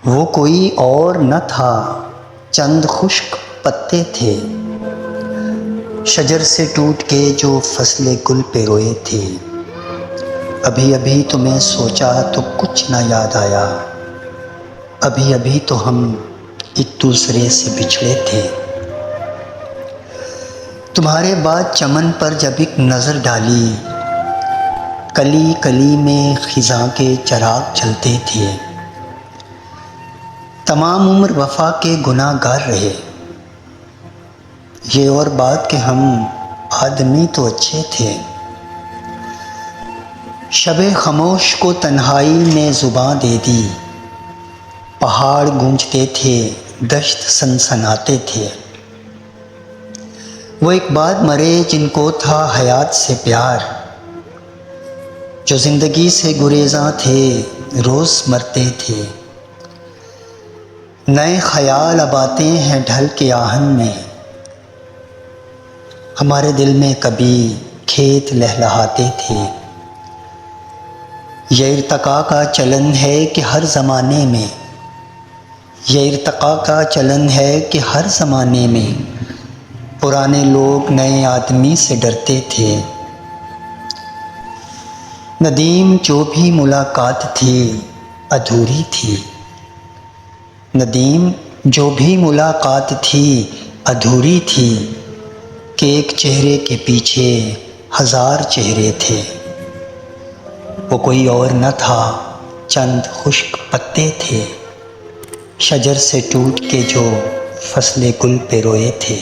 وہ کوئی اور نہ تھا، چند خشک پتے تھے، شجر سے ٹوٹ کے جو فصل گل پہ روئے تھے۔ ابھی ابھی تمہیں سوچا تو کچھ نہ یاد آیا، ابھی ابھی تو ہم ایک دوسرے سے بچھڑے تھے۔ تمہارے بعد چمن پر جب ایک نظر ڈالی، کلی کلی میں خزاں کے چراغ جلتے تھے۔ تمام عمر وفا کے گناہ گار رہے، یہ اور بات کہ ہم آدمی تو اچھے تھے۔ شب خاموش کو تنہائی نے زباں دے دی، پہاڑ گونجتے تھے، دشت سنسناتے تھے۔ وہ ایک بعد مرے جن کو تھا حیات سے پیار، جو زندگی سے گریزاں تھے، روز مرتے تھے۔ نئے خیال اب آتے ہیں ڈھل کے آہن میں، ہمارے دل میں کبھی کھیت لہلہاتے تھے۔ یہ ارتقاء کا چلن ہے کہ ہر زمانے میں، یہ ارتقاء کا چلن ہے کہ ہر زمانے میں پرانے لوگ نئے آدمی سے ڈرتے تھے۔ ندیم جو بھی ملاقات تھی ادھوری تھی، ندیم جو بھی ملاقات تھی ادھوری تھی، کہ ایک چہرے کے پیچھے ہزار چہرے تھے۔ وہ کوئی اور نہ تھا، چند خشک پتے تھے، شجر سے ٹوٹ کے جو فصل گل پہ روئے تھے۔